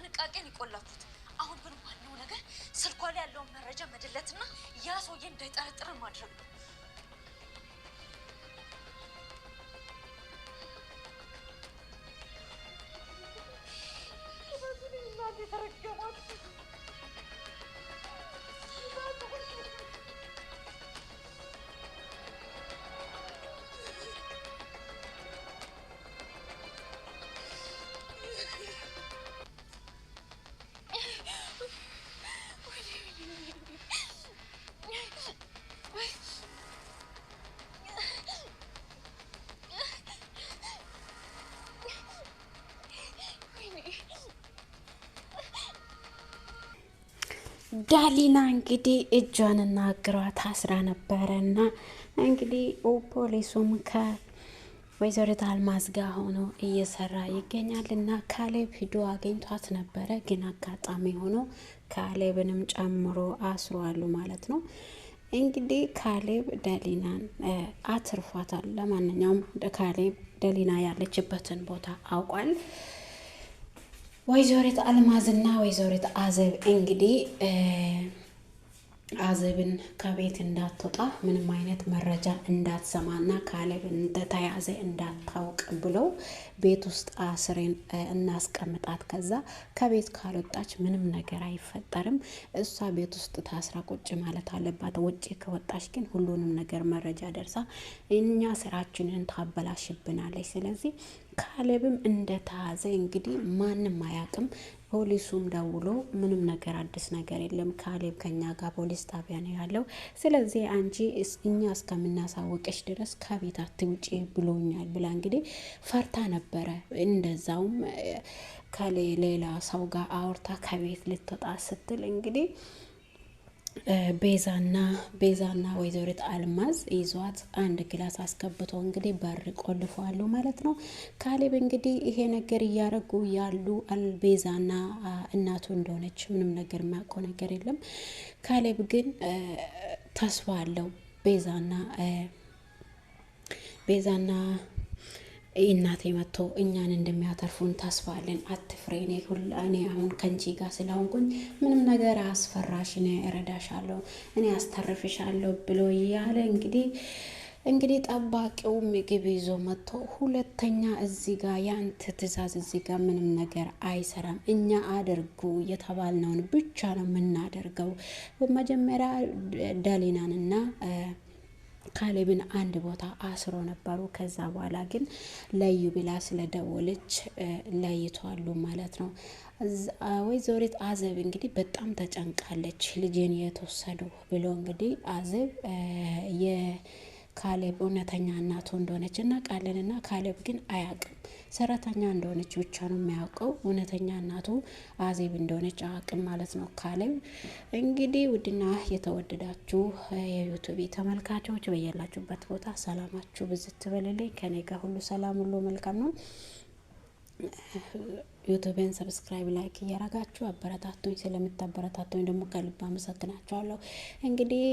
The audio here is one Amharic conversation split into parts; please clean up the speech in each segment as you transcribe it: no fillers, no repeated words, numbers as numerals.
በጥንቃቄን ይቆላፉት። አሁን ግን ዋናው ነገር ስልኳ ላይ ያለውን መረጃ መድለትና ያ ሰውዬ እንዳይጠረጥር ማድረግ ነው። ዳሊና እንግዲህ እጇንና እግሯ ታስራ ነበረና እንግዲህ ፖሊሱም ከወይዘሪት አልማዝ ጋር ሆኖ እየሰራ ይገኛልና ካሌብ ሂዶ አግኝቷት ነበረ። ግን አጋጣሚ ሆኖ ካሌብንም ጨምሮ አስሯሉ ማለት ነው። እንግዲህ ካሌብ ዳሊናን አትርፏታል። ለማንኛውም ካሌብ ዳሊና ያለችበትን ቦታ አውቋል። ወይዘሪት አልማዝና ወይዘሪት አዘብ እንግዲህ አዘብን ከቤት እንዳትወጣ ምንም አይነት መረጃ እንዳትሰማና ካሌብ እንደተያዘ እንዳታውቅ ብለው ቤት ውስጥ አስሬን እናስቀምጣት፣ ከዛ ከቤት ካልወጣች ምንም ነገር አይፈጠርም፣ እሷ ቤት ውስጥ ታስራ ቁጭ ማለት አለባት። ውጭ ከወጣች ግን ሁሉንም ነገር መረጃ ደርሳ እኛ ስራችንን ታበላሽብናለች። ስለዚህ ካሌብም እንደተያዘ እንግዲህ ማንም አያውቅም። ፖሊሱም ደውሎ ምንም ነገር አዲስ ነገር የለም፣ ካሌብ ከኛ ጋር ፖሊስ ጣቢያ ነው ያለው፣ ስለዚህ አንቺ እኛ እስከምናሳውቅሽ ድረስ ከቤት አትውጪ ብሎኛል ብላ እንግዲህ ፈርታ ነበረ። እንደዛውም ከሌላ ሰው ጋር አውርታ ከቤት ልትወጣ ስትል እንግዲህ ቤዛና ወይዘሪት አልማዝ ይዟት አንድ ክላስ አስገብቶ እንግዲህ በር ቆልፈዋሉ ማለት ነው። ካሌብ እንግዲህ ይሄ ነገር እያረጉ ያሉ ቤዛና እናቱ እንደሆነች ምንም ነገር የሚያውቀው ነገር የለም። ካሌብ ግን ተስፋ አለው ቤዛና እናቴ መጥቶ እኛን እንደሚያተርፉን ተስፋ አለን። አትፍሬ፣ እኔ አሁን ከንቺ ጋር ስለሆንኩኝ ምንም ነገር አስፈራሽ፣ እኔ እረዳሻለሁ፣ እኔ አስተርፍሻለሁ ብሎ እያለ እንግዲህ ጠባቂው ምግብ ይዞ መጥቶ ሁለተኛ እዚህ ጋር የአንተ ትዕዛዝ እዚህ ጋር ምንም ነገር አይሰራም፣ እኛ አድርጉ የተባልነውን ብቻ ነው የምናደርገው። መጀመሪያ ዳሊናንና ካሌብን አንድ ቦታ አስሮ ነበሩ። ከዛ በኋላ ግን ለዩ ብላ ስለደወለች ለይቷሉ ማለት ነው። ወይዘሪት አዘብ እንግዲህ በጣም ተጨንቃለች። ልጄን የተወሰዱ ብሎ እንግዲህ አዘብ የካሌብ እውነተኛ እናቱ እንደሆነች እናውቃለንና ካሌብ ግን አያውቅም። ሰራተኛ እንደሆነች ብቻ ነው የሚያውቀው። እውነተኛ እናቱ አዜብ እንደሆነች አያውቅም ማለት ነው ካሌብ። እንግዲህ ውድና የተወደዳችሁ የዩቱብ ተመልካቾች በያላችሁበት ቦታ ሰላማችሁ ብዝት ትበልልኝ። ከኔ ጋር ሁሉ ሰላም፣ ሁሉ መልካም ነው። ዩቱብን ሰብስክራይብ፣ ላይክ እያረጋችሁ አበረታቱኝ። ስለምታበረታቱኝ ደግሞ ከልብ አመሰግናችኋለሁ። እንግዲህ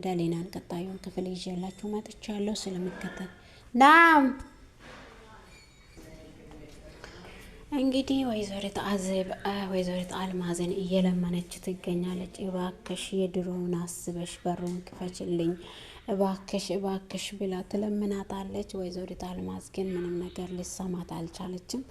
ዳሊናን ቀጣዩን ክፍል ይዤላችሁ መጥቻለሁ። ስለምከተል እንግዲህ ወይዘሪት አልማዝን እየለመነች ትገኛለች። እባክሽ የድሮውን አስበሽ በሩን ክፈችልኝ፣ እባክሽ ብላ ትለምናታለች። ወይዘሪት አልማዝ ግን ምንም ነገር ልሰማት አልቻለችም።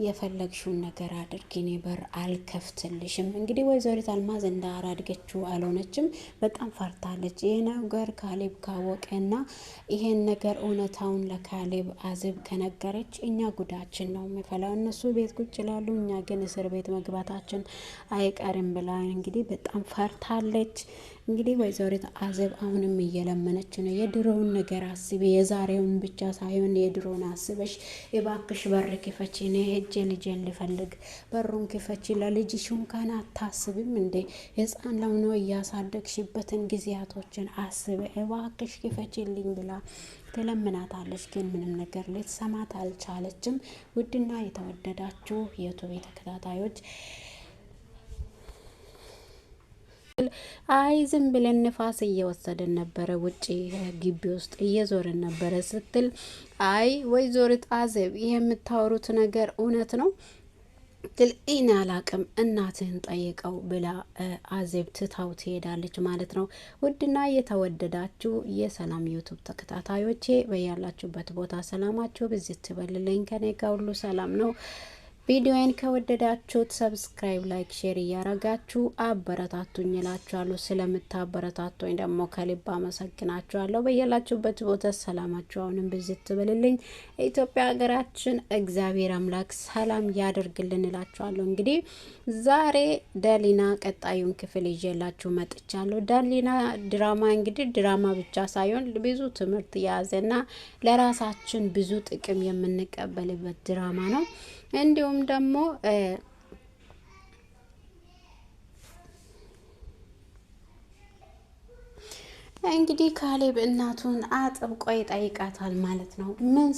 የፈለግሽውን ነገር አድርጊ፣ እኔ በር አልከፍትልሽም። እንግዲህ ወይዘሪት አልማዝ እንዳራድገችው አልሆነችም። በጣም ፈርታለች። ይህ ነገር ካሌብ ካወቀና ይሄን ነገር እውነታውን ለካሌብ አዝብ ከነገረች እኛ ጉዳችን ነው የሚፈላው። እነሱ ቤት ቁጭ ይላሉ፣ እኛ ግን እስር ቤት መግባታችን አይቀርም ብላ እንግዲህ በጣም ፈርታለች። እንግዲህ ወይዘሪት አዘብ አሁንም እየለመነች ነው። የድሮውን ነገር አስቢ፣ የዛሬውን ብቻ ሳይሆን የድሮውን አስበሽ እባክሽ በር ክፈቺ፣ እኔ ሄጄ ልጄን ልፈልግ፣ በሩን ክፈቺ። ለልጅሽ እንኳን አታስብም እንዴ? ሕፃን ለሆኖ እያሳደግሽበትን ጊዜያቶችን አስብ፣ እባክሽ ክፈቺልኝ ብላ ትለምናታለች። ግን ምንም ነገር ልትሰማት አልቻለችም። ውድና የተወደዳችሁ የዩቱብ ተከታታዮች አይ ዝም ብለን ንፋስ እየወሰድን ነበረ፣ ውጪ ግቢ ውስጥ እየዞርን ነበረ ስትል አይ ወይዘሪት አዘብ ይሄ የምታወሩት ነገር እውነት ነው? ግን እኔ አላቅም እናትህን ጠይቀው ብላ አዜብ ትታው ትሄዳለች ማለት ነው። ውድና የተወደዳችሁ የሰላም ዩቱብ ተከታታዮቼ በያላችሁበት ቦታ ሰላማችሁ ብዝት ትበልልኝ። ከኔ ጋር ሁሉ ሰላም ነው። ቪዲዮዬን ከወደዳችሁት ሰብስክራይብ፣ ላይክ፣ ሼር እያረጋችሁ አበረታቱኝ እላችኋለሁ። ስለምታበረታቱኝ ደግሞ ከልብ አመሰግናችኋለሁ። በያላችሁበት ቦታ ሰላማችሁ አሁንም ብዝት ትበልልኝ። የኢትዮጵያ ሀገራችን እግዚአብሔር አምላክ ሰላም ያደርግልን እላችኋለሁ። እንግዲህ ዛሬ ዳሊና ቀጣዩን ክፍል ይዤላችሁ መጥቻለሁ። ዳሊና ድራማ እንግዲህ ድራማ ብቻ ሳይሆን ብዙ ትምህርት የያዘና ለራሳችን ብዙ ጥቅም የምንቀበልበት ድራማ ነው። እንዲሁም ደግሞ እንግዲህ ካሌብ እናቱን አጥብቆ ይጠይቃታል ማለት ነው። ምን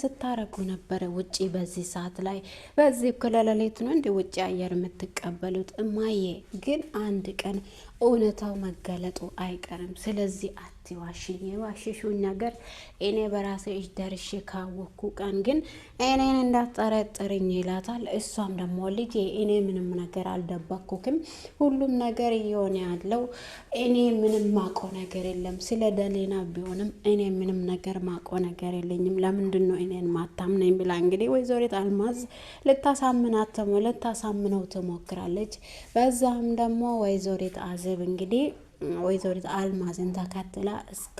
ስታረጉ ነበረ ውጪ በዚህ ሰዓት ላይ? በዚህ እኩለ ሌሊት ነው እንደ ውጪ አየር የምትቀበሉት? እማዬ ግን አንድ ቀን እውነታው መገለጡ አይቀርም። ስለዚህ አትዋሽኝ። የዋሽሹኝ ነገር እኔ በራሴ እጅ ደርሼ ካወቅኩ ቀን ግን እኔን እንዳጠረጥርኝ ይላታል። እሷም ደግሞ ልጄ እኔ ምንም ነገር አልደበኩክም፣ ሁሉም ነገር እየሆነ ያለው እኔ ምንም ማቆ ነገር የለም። ስለ ዳሊና ቢሆንም እኔ ምንም ነገር ማቆ ነገር የለኝም። ለምንድን ነው እኔን ማታምነኝ? ብላ እንግዲህ ወይዘሪት አልማዝ ልታሳምነው ትሞክራለች። በዛም ደግሞ ወይዘሪት አዜብ እንግዲህ ወይዘሪት አልማዝን ተከትላ እስከ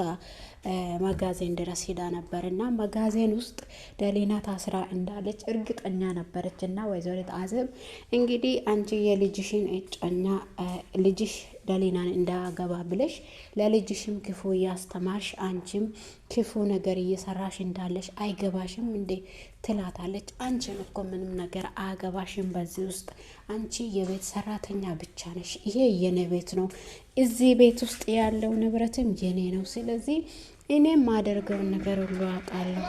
መጋዘን ድረስ ሄዳ ነበር እና መጋዘን ውስጥ ዳሊና ታስራ እንዳለች እርግጠኛ ነበረች። እና ወይዘሪት አዜብ እንግዲህ አንቺ የልጅሽን እጮኛ ልጅሽ ዳሊናን እንዳገባ ብለሽ ለልጅሽም ክፉ እያስተማርሽ አንቺም ክፉ ነገር እየሰራሽ እንዳለሽ አይገባሽም እንዴ ትላታለች። አንቺን እኮ ምንም ነገር አያገባሽም። በዚህ ውስጥ አንቺ የቤት ሰራተኛ ብቻ ነሽ። ይሄ የኔ ቤት ነው። እዚህ ቤት ውስጥ ያለው ንብረትም የኔ ነው። ስለዚህ እኔም ማደርገውን ነገር ሁሉ አውቃለሁ።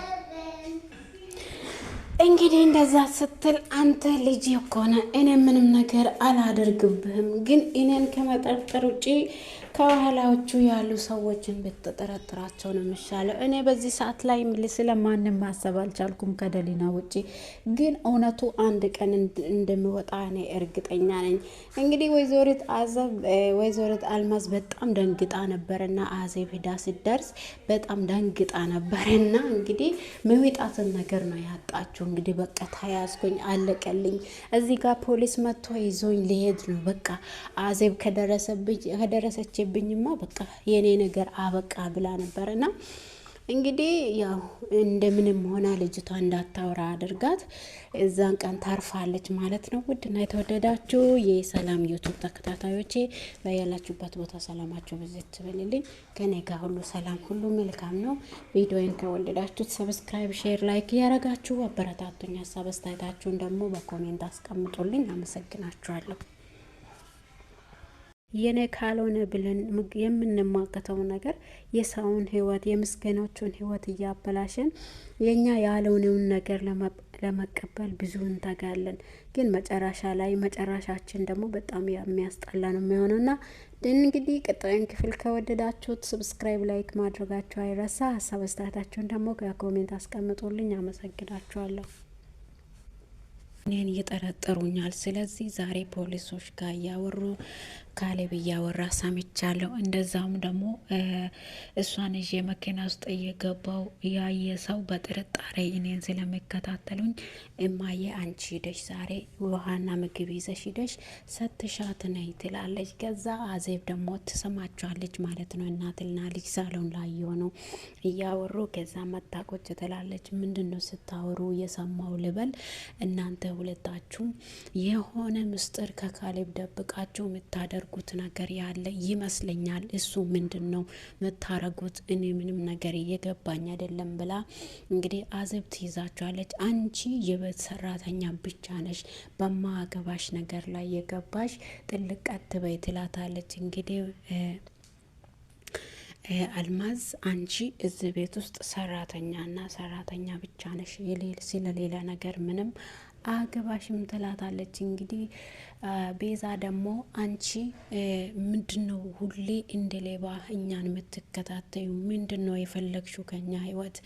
እንግዲህ እንደዛ ስትል አንተ ልጅ እኮ ነህ፣ እኔ ምንም ነገር አላደርግብህም፣ ግን እኔን ከመጠርጠር ውጪ ከኋላዎቹ ያሉ ሰዎችን ብትጠረጥራቸው ነው የሚሻለው። እኔ በዚህ ሰዓት ላይ ስለማንም ማሰብ አልቻልኩም ከዳሊና ውጪ። ግን እውነቱ አንድ ቀን እንደሚወጣ እኔ እርግጠኛ ነኝ። እንግዲህ ወይዘሪት አልማዝ በጣም ደንግጣ ነበርና አዜብ ሄዳ ሲደርስ በጣም ደንግጣ ነበርና እንግዲህ መውጣትን ነገር ነው ያጣችው። እንግዲህ በቃ ተያዝኩኝ፣ አለቀልኝ፣ እዚህ ጋር ፖሊስ መጥቶ ይዞኝ ሊሄድ ነው፣ በቃ አዜብ ከደረሰች ብኝማ በቃ የኔ ነገር አበቃ ብላ ነበርና እንግዲህ ያው እንደምንም ሆና ልጅቷ እንዳታወራ አድርጋት እዛን ቀን ታርፋለች ማለት ነው። ውድና የተወደዳችሁ የሰላም ዩቱብ ተከታታዮቼ በያላችሁበት ቦታ ሰላማችሁ ብዝት ትበልልኝ። ከኔ ጋር ሁሉ ሰላም፣ ሁሉ መልካም ነው። ቪዲዮን ከወደዳችሁት ሰብስክራይብ፣ ሼር፣ ላይክ ያረጋችሁ አበረታቱኝ። ሀሳብ አስተያየታችሁን ደግሞ በኮሜንት አስቀምጡልኝ። አመሰግናችኋለሁ። የኔ ካልሆነ ብለን የምንሟገተው ነገር የሰውን ህይወት የምስኪኖቹን ህይወት እያበላሸን የኛ ያልሆነውን ነገር ለመቀበል ብዙ እንተጋለን። ግን መጨረሻችን ደግሞ በጣም የሚያስጠላ ነው የሚሆነውና እንግዲህ ቀጣዩን ክፍል ከወደዳችሁት ሰብስክራይብ፣ ላይክ ማድረጋችሁ አይረሳ። ሀሳብ አስተያየታችሁን ደግሞ ከኮሜንት አስቀምጡልኝ። አመሰግናችኋለሁ። እኔን እየጠረጠሩኛል። ስለዚህ ዛሬ ፖሊሶች ጋር እያወሩ ካሌብ እያወራ ሰምቻለሁ። እንደዛውም ደግሞ እሷን ይዤ መኪና ውስጥ እየገባው ያየ ሰው በጥርጣሬ እኔን ስለሚከታተሉኝ እማዬ አንቺ ሂደሽ ዛሬ ውሃና ምግብ ይዘሽ ሂደሽ ሰትሻት ነይ ትላለች። ከዛ አዜብ ደግሞ ትሰማቸዋለች ማለት ነው። እናትና ልጅ ሳሎን ላይ የሆነው እያወሩ ከዛ መታ ቁጭ ትላለች። ምንድን ነው ስታወሩ የሰማው ልበል? እናንተ ሁለታችሁም የሆነ ምስጢር ከካሌብ ደብቃችሁ የምታደርጉት ነገር ያለ ይመስለኛል። እሱ ምንድን ነው የምታረጉት? እኔ ምንም ነገር እየገባኝ አይደለም ብላ እንግዲህ አዜብ ትይዛችኋለች። አንቺ የቤት ሰራተኛ ብቻ ነሽ፣ በማገባሽ ነገር ላይ የገባሽ ጥልቅ አትበይ ትላታለች። እንግዲህ አልማዝ አንቺ እዚህ ቤት ውስጥ ሰራተኛና ሰራተኛ ብቻ ነሽ፣ ስለሌላ ነገር ምንም አገባሽም ትላታለች። እንግዲህ ቤዛ ደግሞ አንቺ ምንድነው ሁሌ እንደ ሌባ እኛን የምትከታተዩ? ምንድነው የፈለግሽው ከኛ ህይወት?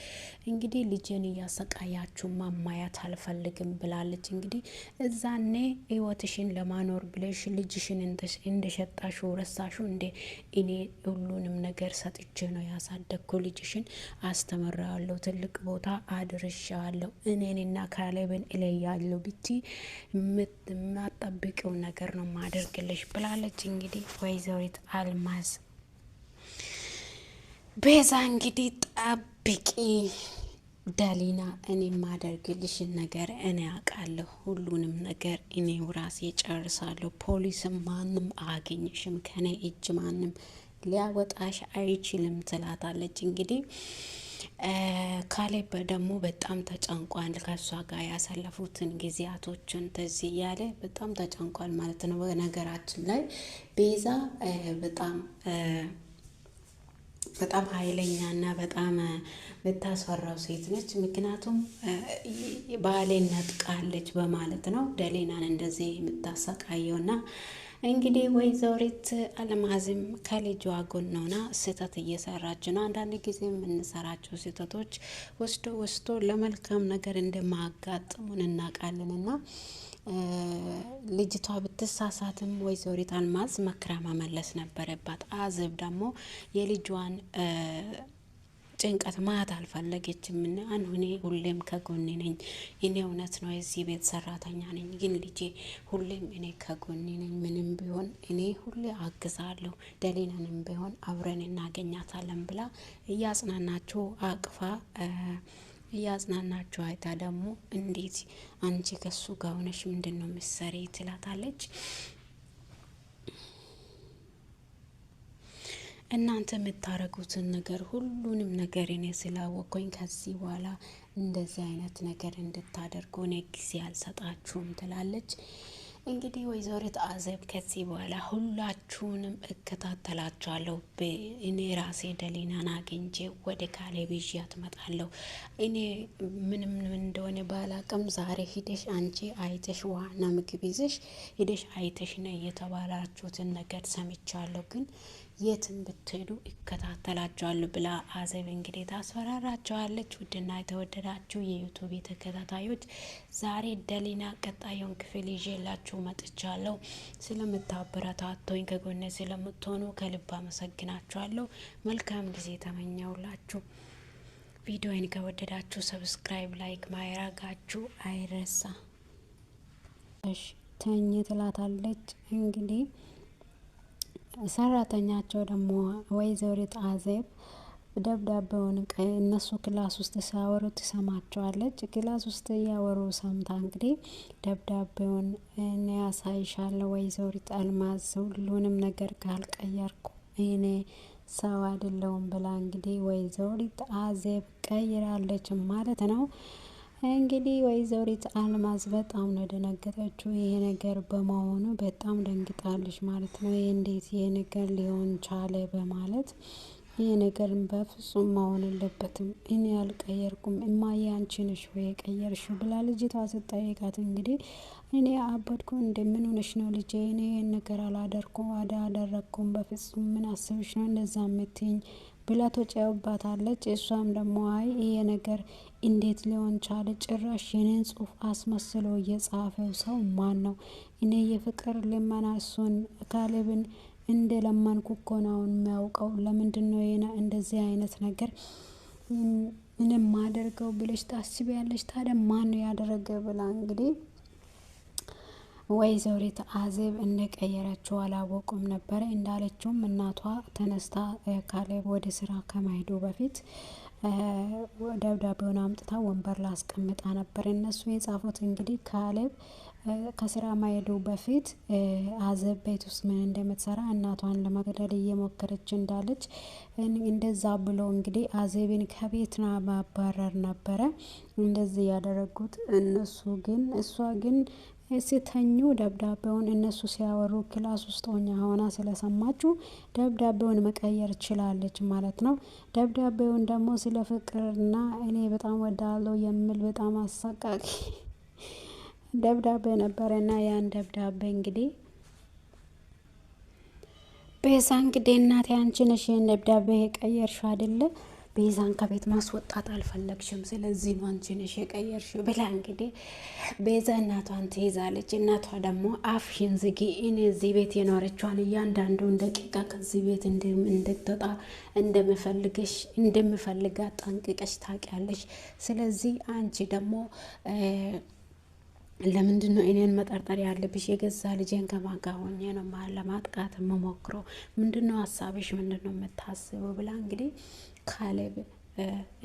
እንግዲህ ልጄን እያሰቃያችሁ ማማያት አልፈልግም ብላለች። እንግዲህ እዛኔ ህይወትሽን ለማኖር ብለሽ ልጅሽን እንደሸጣሹ ረሳሹ እንዴ? እኔ ሁሉንም ነገር ሰጥቼ ነው ያሳደግኩ። ልጅሽን አስተምራለሁ፣ ትልቅ ቦታ አድርሻለሁ፣ እኔንና ካሌብን እለያለሁ ብቲ የማጠብቀው ነገር ነው ማደርግልሽ ብላለች። እንግዲህ ወይዘሪት አልማዝ ቤዛ እንግዲህ ጠብቂ ዳሊና፣ እኔ ማደርግልሽን ነገር እኔ አውቃለሁ፣ ሁሉንም ነገር እኔው ራሴ ጨርሳለሁ። ፖሊስም ማንም አያገኝሽም፣ ከኔ እጅ ማንም ሊያወጣሽ አይችልም ትላታለች። እንግዲህ ካሌብ ደግሞ በጣም ተጨንቋል። ከእሷ ጋር ያሳለፉትን ጊዜያቶችን ትዝ እያለ በጣም ተጨንቋል ማለት ነው። በነገራችን ላይ ቤዛ በጣም ኃይለኛና በጣም የምታስፈራው ሴት ነች። ምክንያቱም ባሌን ነጥቃለች በማለት ነው ደሊናን እንደዚህ የምታሰቃየውና እንግዲህ ወይዘሪት አልማዝም ከልጇ ጎን ሆና ስህተት እየሰራች ነው። አንዳንድ ጊዜ የምንሰራቸው ስህተቶች ወስዶ ለመልካም ነገር እንደማያጋጥሙን እናውቃለንና ልጅቷ ብትሳሳትም ወይዘሪት አልማዝ መክራ መመለስ ነበረባት። አዜብ ደግሞ የልጇን ጭንቀት ማት አልፈለገችም። እና እኔ ሁሌም ከጎኔ ነኝ፣ እኔ እውነት ነው የዚህ ቤት ሰራተኛ ነኝ፣ ግን ልጄ ሁሌም እኔ ከጎኔ ነኝ፣ ምንም ቢሆን እኔ ሁሌ አግዛለሁ፣ ደሊናንም ቢሆን አብረን እናገኛታለን ብላ እያጽናናቸው አቅፋ እያጽናናቸው አይታ ደግሞ እንዴት አንቺ ከሱ ጋር ሆነሽ ምንድን ነው ምሰሪ ትላታለች። እናንተ የምታረጉትን ነገር ሁሉንም ነገር እኔ ስላወቅኩኝ ከዚህ በኋላ እንደዚህ አይነት ነገር እንድታደርጉ እኔ ጊዜ አልሰጣችሁም ትላለች። እንግዲህ ወይዘሪት አዜብ ከዚህ በኋላ ሁላችሁንም እከታተላችኋለሁ፣ እኔ ራሴ ደሊናን አግኝቼ ወደ ካሌብ ይዣት እመጣለሁ። እኔ ምንም እንደሆነ ባላቅም ዛሬ ሂደሽ አንቺ አይተሽ ዋና ምግብ ይዘሽ ሂደሽ አይተሽ ነ የተባላችሁትን ነገር ሰምቻለሁ፣ ግን የትም ብትሄዱ ይከታተላቸዋል ብላ አዜብ እንግዲህ ታስፈራራቸዋለች። ውድና የተወደዳችሁ የዩቱብ ተከታታዮች ዛሬ ደሊና ቀጣዩን ክፍል ይዤላችሁ መጥቻለሁ። ስለምታበረታቱኝ ከጎኔ ስለምትሆኑ ከልብ አመሰግናችኋለሁ። መልካም ጊዜ ተመኘውላችሁ። ቪዲዮን ከወደዳችሁ ሰብስክራይብ፣ ላይክ ማድረጋችሁ አይረሳ። እሺ ተኝ ትላታለች እንግዲህ ሰራተኛቸው ደግሞ ወይዘሪት አዜብ ደብዳቤውን እነሱ ክላስ ውስጥ ሲያወሩ ትሰማቸዋለች። ክላስ ውስጥ እያወሩ ሰምታ እንግዲህ ደብዳቤውን እኔ ያሳይሻለሁ ወይዘሪት አልማዝ፣ ሁሉንም ነገር ካልቀየርኩ እኔ ሰው አይደለሁም ብላ እንግዲህ ወይዘሪት አዜብ ቀይራለች ማለት ነው። እንግዲህ ወይዘሪት አልማዝ በጣም ነው ደነገጠችው። ይሄ ነገር በመሆኑ በጣም ደንግጣለች ማለት ነው። ይሄ እንዴት ይሄ ነገር ሊሆን ቻለ በማለት ይሄ ነገር በፍጹም መሆን የለበትም፣ እኔ አልቀየርኩም፣ እማዬ አንቺ ነሽ ወይ የቀየርሽው ብላ ልጅቷ ስጠይቃት እንግዲህ እኔ አበድኩ እንደምን ሆነሽ ነው ልጄ፣ እኔ ይሄን ነገር አላደረኩም፣ በፍጹም ምን አስብሽ ነው እንደዛ የምትይኝ ብላ ተጨውባታለች። እሷም ደግሞ አይ ይሄ ነገር እንዴት ሊሆን ቻለ? ጭራሽ የኔን ጽሁፍ አስመስሎ እየጻፈው ሰው ማን ነው? እኔ የፍቅር ልመና እሱን ካሌብን እንደ ለመንኩ እኮ ነው የሚያውቀው። ለምንድን ነው እንደዚህ አይነት ነገር ምንም ማደርገው ብለሽ ታስቢያለሽ? ታዲያ ማን ነው ያደረገ ብላ እንግዲህ ወይዘሪት አዜብ እንደቀየረችው አላወቁም ነበረ። እንዳለችውም እናቷ ተነስታ ካሌብ ወደ ስራ ከማሄዱ በፊት ደብዳቤውን አምጥታ ወንበር ላይ አስቀምጣ ነበር። እነሱ የጻፉት እንግዲህ ካሌብ ከስራ ማሄዱ በፊት አዜብ ቤት ውስጥ ምን እንደምትሰራ እናቷን ለመግደል እየሞከረች እንዳለች እንደዛ ብሎ እንግዲህ አዜብን ከቤት ማባረር ነበረ እንደዚህ ያደረጉት እነሱ። ግን እሷ ግን ስተኙ ደብዳቤውን እነሱ ሲያወሩ ክላስ ውስጥ ሆና ስለሰማችሁ ደብዳቤውን መቀየር ችላለች ማለት ነው። ደብዳቤውን ደግሞ ስለ ፍቅርና እኔ በጣም ወዳለው የሚል በጣም አሰቃቂ ደብዳቤ ነበረ እና ያን ደብዳቤ እንግዲህ ቤዛ እንግዲህ እናቴ አንቺ ነሽ ይህን ደብዳቤ የቀየርሽው አይደለ? ቤዛን ከቤት ማስወጣት አልፈለግሽም፣ ስለዚህ ነው አንቺ ነሽ የቀየርሽው ብላ እንግዲህ ቤዛ እናቷን ትይዛለች። እናቷ ደግሞ አፍሽን ዝጊ፣ እኔ እዚህ ቤት የኖረችዋን እያንዳንዱን ደቂቃ ከዚህ ቤት እንድትወጣ እንደምፈልጋት ጠንቅቀሽ ታውቂያለሽ። ስለዚህ አንቺ ደግሞ ለምንድን ነው እኔን መጠርጠር ያለብሽ? የገዛ ልጄን ከማን ጋር ሆኜ ነው ለማጥቃት የምሞክረው? ምንድን ነው ሀሳብሽ? ምንድን ነው የምታስበው? ብላ እንግዲህ ካሌብ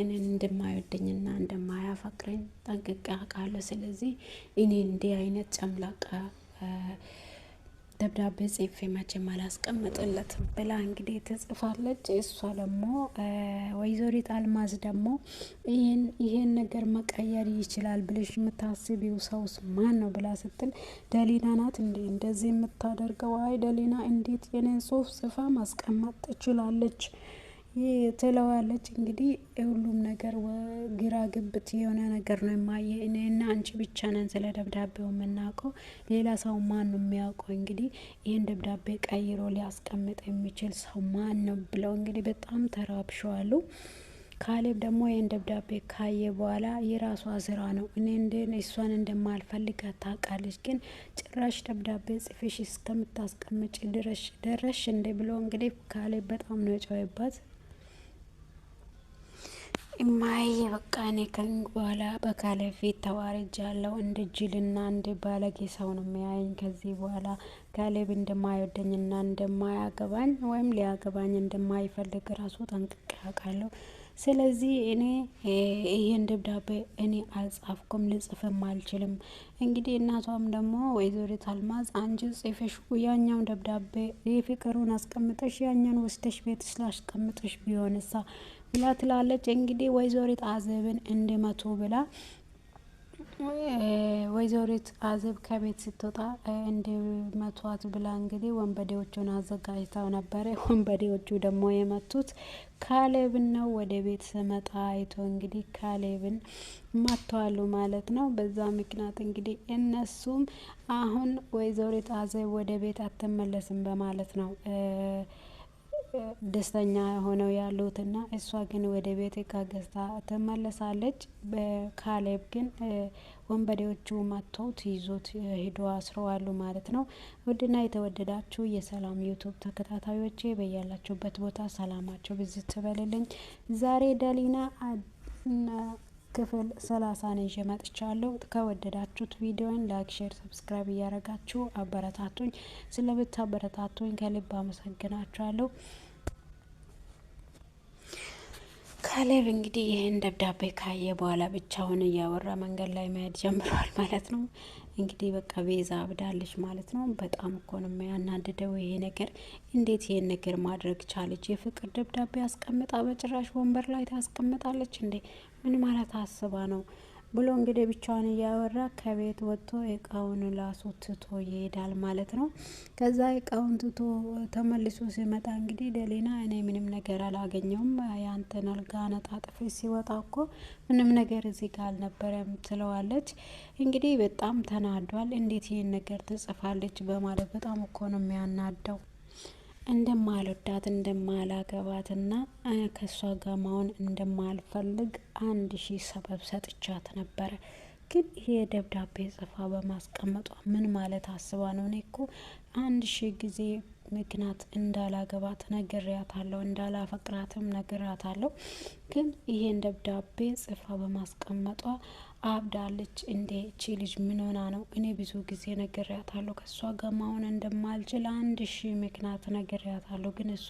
እኔን እንደማይወደኝና እንደማያፈቅረኝ ጠንቅቄ አውቃለሁ። ስለዚህ እኔ እንዲህ አይነት ጨምላቃ ደብዳቤ ጽፌ መቼም አላስቀምጥለትም ብላ እንግዲህ ትጽፋለች። እሷ ደግሞ ወይዘሪት አልማዝ ደግሞ ይሄን ነገር መቀየር ይችላል ብለሽ የምታስቢው ሰውስ ማን ነው ብላ ስትል ደሊና ናት እንዴ እንደዚህ የምታደርገው? አይ ደሊና እንዴት የኔን ጽሁፍ ጽፋ ማስቀመጥ ትችላለች ትለዋለች። እንግዲህ ሁሉም ነገር ግራ ግብት የሆነ ነገር ነው የማየ እኔና አንቺ ብቻ ነን ስለ ደብዳቤው የምናውቀው፣ ሌላ ሰው ማን ነው የሚያውቀው? እንግዲህ ይህን ደብዳቤ ቀይሮ ሊያስቀምጥ የሚችል ሰው ማን ነው ብለው እንግዲህ በጣም ተራብሸዋሉ። ካሌብ ደግሞ ይህን ደብዳቤ ካየ በኋላ የራሷ ስራ ነው፣ እኔ እሷን እንደማልፈልግ ታውቃለች፣ ግን ጭራሽ ደብዳቤ ጽፌሽ እስከምታስቀምጭ ደረሽ እንደ ብሎ እንግዲህ ካሌብ በጣም ነው የጨወባት። እማዬ በቃ እኔ ከእንግዲህ በኋላ በካሌብ ፊት ተዋርጃለሁ። እንደ ጅልና እንደ ባለጌ ሰው ነው የሚያየኝ። ከዚህ በኋላ ካሌብ እንደማይወደኝና እንደማያገባኝ ወይም ሊያገባኝ እንደማይፈልግ ራሱ ጠንቅቄ አውቃለሁ። ስለዚህ እኔ ይሄን ደብዳቤ እኔ አልጻፍኩም፣ ልጽፍም አልችልም። እንግዲህ እናቷም ደግሞ ወይዘሪት አልማዝ አንቺ ጽፈሽ ያኛውን ደብዳቤ የፍቅሩን አስቀምጠሽ ያኛውን ወስደሽ ቤት ስላስቀምጠሽ ቢሆንሳ ብላ ትላለች። እንግዲህ ወይዘሪት አዘብን እንዲመቱ ብላ ወይዘሪት አዘብ ከቤት ስትወጣ እንዲመቷት ብላ እንግዲህ ወንበዴዎቹን አዘጋጅተው ነበረ። ወንበዴዎቹ ደግሞ የመቱት ካሌብን ነው። ወደ ቤት ስመጣ አይቶ እንግዲህ ካሌብን መተዋሉ ማለት ነው። በዛ ምክንያት እንግዲህ እነሱም አሁን ወይዘሪት አዘብ ወደ ቤት አትመለስም በማለት ነው ደስተኛ ሆነው ያሉትና እሷ ግን ወደ ቤት እቃ ገዝታ ትመለሳለች። በካሌብ ግን ወንበዴዎቹ መጥተውት ይዞት ሂዶ አስረዋሉ ማለት ነው። ውድና የተወደዳችሁ የሰላም ዩቱብ ተከታታዮቼ በያላችሁበት ቦታ ሰላማችሁ ብዝት ትበልልኝ። ዛሬ ደሊና ክፍል 30 ነው ይዤ መጥቻለሁ። ከወደዳችሁት ቪዲዮን ላይክ፣ ሼር፣ ሰብስክራይብ እያረጋችሁ አበረታቱኝ። ስለምታበረታቱኝ ከልብ አመሰግናችኋለሁ። ካሌብ እንግዲህ ይህን ደብዳቤ ካየ በኋላ ብቻውን እያወራ መንገድ ላይ መሄድ ጀምሯል ማለት ነው። እንግዲህ በቃ ቤዛ አብዳለች ማለት ነው። በጣም እኮ ነው የሚያናድደው ይሄ ነገር። እንዴት ይሄን ነገር ማድረግ ቻለች? የፍቅር ደብዳቤ አስቀምጣ በጭራሽ ወንበር ላይ ታስቀምጣለች እንዴ? ምን ማለት አስባ ነው ብሎ እንግዲህ ብቻውን እያወራ ከቤት ወጥቶ እቃውን ላሱ ትቶ ይሄዳል ማለት ነው። ከዛ እቃውን ትቶ ተመልሶ ሲመጣ እንግዲህ ደሊና እኔ ምንም ነገር አላገኘውም፣ ያንተን አልጋ ነጣጥፌ ሲወጣ እኮ ምንም ነገር እዚህ ጋር አልነበረም ትለዋለች። እንግዲህ በጣም ተናዷል። እንዴት ይህን ነገር ትጽፋለች በማለት በጣም እኮ ነው የሚያናደው። እንደማልወዳት እንደማላገባትና ከሷ ጋር መሆን እንደማልፈልግ 1000 ሰበብ ሰጥቻት ነበረ። ግን ይሄ ደብዳቤ ጽፋ በማስቀመጧ ምን ማለት አስባ ነው? እኔ እኮ 1000 ጊዜ ምክንያት እንዳላገባት ነግሬያታለሁ፣ እንዳላፈቅራትም ነግሬያታለሁ። ግን ይሄን ደብዳቤ ጽፋ በማስቀመጧ አብዳለች እንዴ? እቺ ልጅ ምን ሆና ነው? እኔ ብዙ ጊዜ ነግሬያታለሁ ከእሷ ጋር መሆን እንደማልችል 1000 ምክንያት ነግሬያታለሁ። ግን እሷ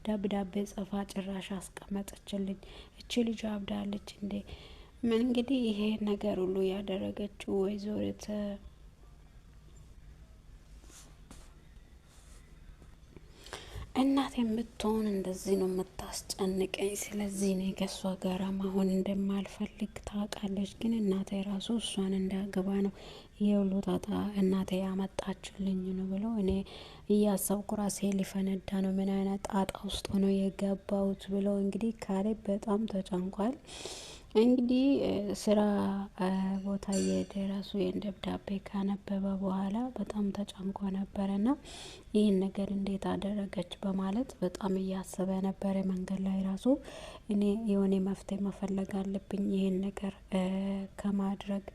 ደብዳቤ ጽፋ ጭራሽ አስቀመጠችልኝ። እቺ ልጅ አብዳለች እንዴ? እንግዲህ ይሄ ነገር ሁሉ ያደረገችው ወይዘሪት እናቴ የምትሆን እንደዚህ ነው የምታስጨንቀኝ። ስለዚህ እኔ ከእሷ ጋራ መሆን እንደማልፈልግ ታውቃለች። ግን እናቴ ራሱ እሷን እንዳገባ ነው የሁሉ ጣጣ እናቴ ያመጣችልኝ ነው ብሎ እኔ እያሰብኩ ራሴ ሊፈነዳ ነው። ምን አይነት ጣጣ ውስጥ ሆኖ የገባሁት ብሎ እንግዲህ ካሌብ በጣም ተጨንቋል። እንግዲህ ስራ ቦታ እየሄደ ራሱ ይህን ደብዳቤ ካነበበ በኋላ በጣም ተጨንቆ ነበረና ይህን ነገር እንዴት አደረገች በማለት በጣም እያሰበ ነበረ። መንገድ ላይ ራሱ እኔ የሆነ መፍትሄ መፈለግ አለብኝ፣ ይህን ነገር ከማድረግ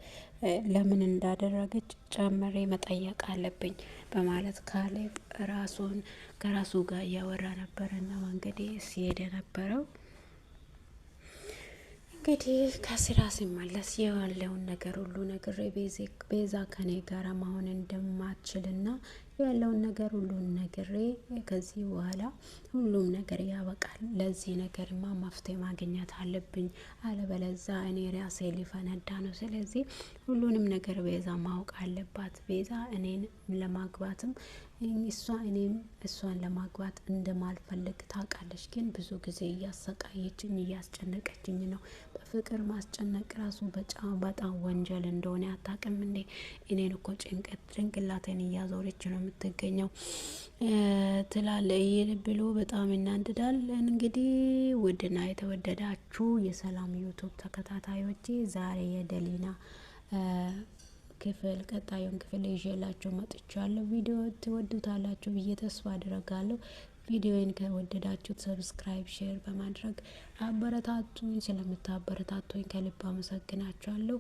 ለምን እንዳደረገች ጨምሬ መጠየቅ አለብኝ በማለት ካሌብ ራሱን ከራሱ ጋር እያወራ ነበረና መንገዴ ሲሄድ የነበረው እንግዲህ ከስራ ሲመለስ ያለውን ነገር ሁሉ ነግሬ ቤዛ ከኔ ጋር መሆን እንደማትችልና ያለውን ነገር ሁሉን ነግሬ ከዚህ በኋላ ሁሉም ነገር ያበቃል። ለዚህ ነገርማ መፍትሄ ማግኘት አለብኝ፣ አለበለዛ እኔ ራሴ ሊፈነዳ ነው። ስለዚህ ሁሉንም ነገር ቤዛ ማወቅ አለባት። ቤዛ እኔን ለማግባትም እኔም እሷን ለማግባት እንደማልፈልግ ታውቃለች። ግን ብዙ ጊዜ እያሰቃየችኝ እያስጨነቀችኝ ነው። በፍቅር ማስጨነቅ ራሱ በጣም ወንጀል እንደሆነ አታውቅም እንዴ? እኔን እኮ ጭንቅላቴን እያዞረች ነው የምትገኘው ትላለ ይል ብሎ በጣም እናንድዳል። እንግዲህ ውድና የተወደዳችሁ የሰላም ዩቱብ ተከታታዮቼ ዛሬ የደሊና ክፍል ቀጣዩን ክፍል ይዤላችሁ መጥቻለሁ። ቪዲዮ ትወዱታላችሁ ብዬ ተስፋ አድርጋለሁ። ቪዲዮን ከወደዳችሁት ሰብስክራይብ፣ ሼር በማድረግ አበረታቱኝ። ስለምታበረታቱኝ ከልብ አመሰግናችኋለሁ።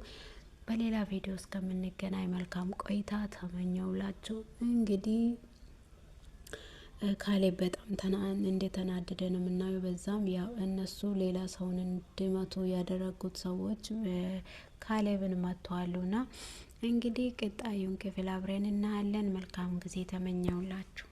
በሌላ ቪዲዮ እስከምንገናኝ መልካም ቆይታ ተመኘውላችሁ። እንግዲህ ካሌብ በጣም እንደተናደደ ነው የምናየው። በዛም ያው እነሱ ሌላ ሰውን እንዲመቱ ያደረጉት ሰዎች ካሌብን መጥተዋሉና እንግዲህ ቀጣዩን ክፍል አብረን እናያለን። መልካም ጊዜ ተመኘውላችሁ።